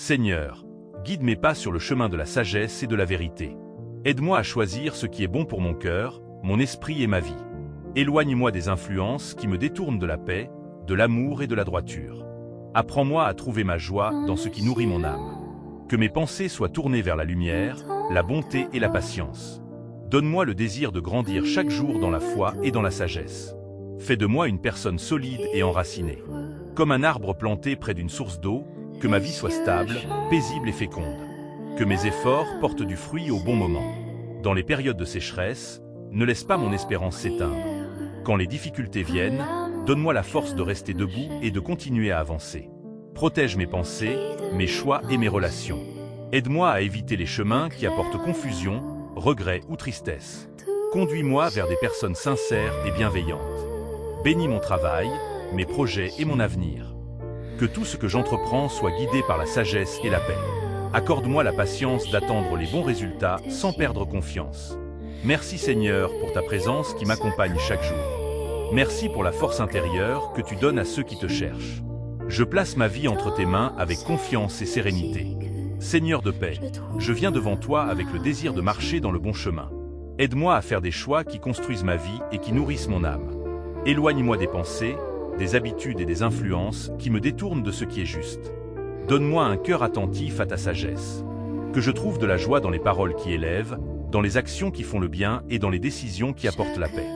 Seigneur, guide mes pas sur le chemin de la sagesse et de la vérité. Aide-moi à choisir ce qui est bon pour mon cœur, mon esprit et ma vie. Éloigne-moi des influences qui me détournent de la paix, de l'amour et de la droiture. Apprends-moi à trouver ma joie dans ce qui nourrit mon âme. Que mes pensées soient tournées vers la lumière, la bonté et la patience. Donne-moi le désir de grandir chaque jour dans la foi et dans la sagesse. Fais de moi une personne solide et enracinée. Comme un arbre planté près d'une source d'eau, que ma vie soit stable, paisible et féconde. Que mes efforts portent du fruit au bon moment. Dans les périodes de sécheresse, ne laisse pas mon espérance s'éteindre. Quand les difficultés viennent, donne-moi la force de rester debout et de continuer à avancer. Protège mes pensées, mes choix et mes relations. Aide-moi à éviter les chemins qui apportent confusion, regret ou tristesse. Conduis-moi vers des personnes sincères et bienveillantes. Bénis mon travail, mes projets et mon avenir. Que tout ce que j'entreprends soit guidé par la sagesse et la paix. Accorde-moi la patience d'attendre les bons résultats sans perdre confiance. Merci Seigneur pour ta présence qui m'accompagne chaque jour. Merci pour la force intérieure que tu donnes à ceux qui te cherchent. Je place ma vie entre tes mains avec confiance et sérénité. Seigneur de paix, je viens devant toi avec le désir de marcher dans le bon chemin. Aide-moi à faire des choix qui construisent ma vie et qui nourrissent mon âme. Éloigne-moi des pensées, des habitudes et des influences qui me détournent de ce qui est juste. Donne-moi un cœur attentif à ta sagesse. Que je trouve de la joie dans les paroles qui élèvent, dans les actions qui font le bien et dans les décisions qui apportent la paix.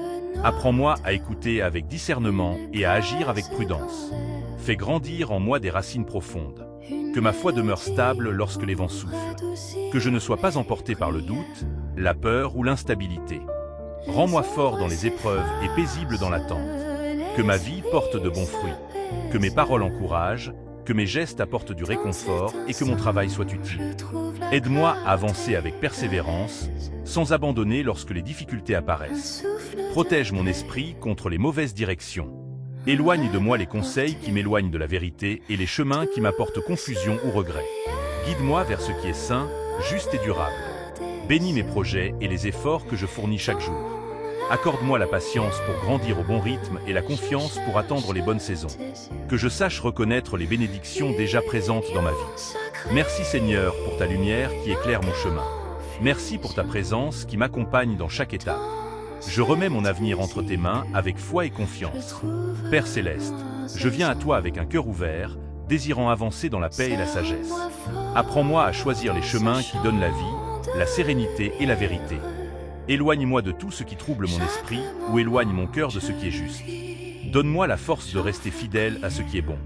Apprends-moi à écouter avec discernement et à agir avec prudence. Fais grandir en moi des racines profondes. Que ma foi demeure stable lorsque les vents soufflent. Que je ne sois pas emporté par le doute, la peur ou l'instabilité. Rends-moi fort dans les épreuves et paisible dans l'attente. Que ma vie porte de bons fruits. Que mes paroles encouragent, que mes gestes apportent du réconfort et que mon travail soit utile. Aide-moi à avancer avec persévérance, sans abandonner lorsque les difficultés apparaissent. Protège mon esprit contre les mauvaises directions. Éloigne de moi les conseils qui m'éloignent de la vérité et les chemins qui m'apportent confusion ou regret. Guide-moi vers ce qui est sain, juste et durable. Bénis mes projets et les efforts que je fournis chaque jour. Accorde-moi la patience pour grandir au bon rythme et la confiance pour attendre les bonnes saisons. Que je sache reconnaître les bénédictions déjà présentes dans ma vie. Merci Seigneur pour ta lumière qui éclaire mon chemin. Merci pour ta présence qui m'accompagne dans chaque étape. Je remets mon avenir entre tes mains avec foi et confiance. Père Céleste, je viens à toi avec un cœur ouvert, désirant avancer dans la paix et la sagesse. Apprends-moi à choisir les chemins qui donnent la vie, la sérénité et la vérité. Éloigne-moi de tout ce qui trouble mon esprit ou éloigne mon cœur de ce qui est juste. Donne-moi la force de rester fidèle à ce qui est bon.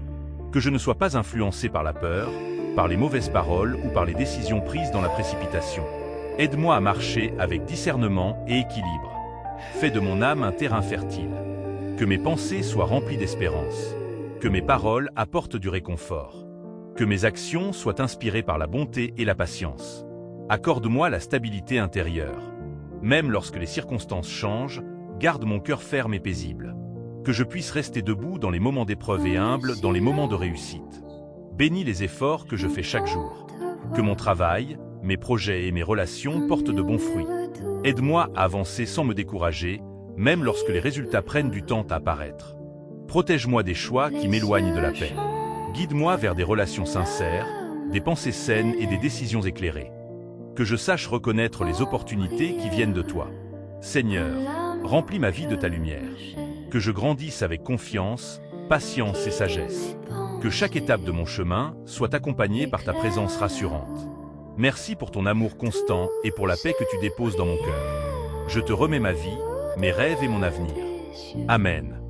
Que je ne sois pas influencé par la peur, par les mauvaises paroles ou par les décisions prises dans la précipitation. Aide-moi à marcher avec discernement et équilibre. Fais de mon âme un terrain fertile. Que mes pensées soient remplies d'espérance. Que mes paroles apportent du réconfort. Que mes actions soient inspirées par la bonté et la patience. Accorde-moi la stabilité intérieure. Même lorsque les circonstances changent, garde mon cœur ferme et paisible. Que je puisse rester debout dans les moments d'épreuve et humble dans les moments de réussite. Bénis les efforts que je fais chaque jour. Que mon travail, mes projets et mes relations portent de bons fruits. Aide-moi à avancer sans me décourager, même lorsque les résultats prennent du temps à apparaître. Protège-moi des choix qui m'éloignent de la paix. Guide-moi vers des relations sincères, des pensées saines et des décisions éclairées. Que je sache reconnaître les opportunités qui viennent de toi. Seigneur, remplis ma vie de ta lumière. Que je grandisse avec confiance, patience et sagesse. Que chaque étape de mon chemin soit accompagnée par ta présence rassurante. Merci pour ton amour constant et pour la paix que tu déposes dans mon cœur. Je te remets ma vie, mes rêves et mon avenir. Amen.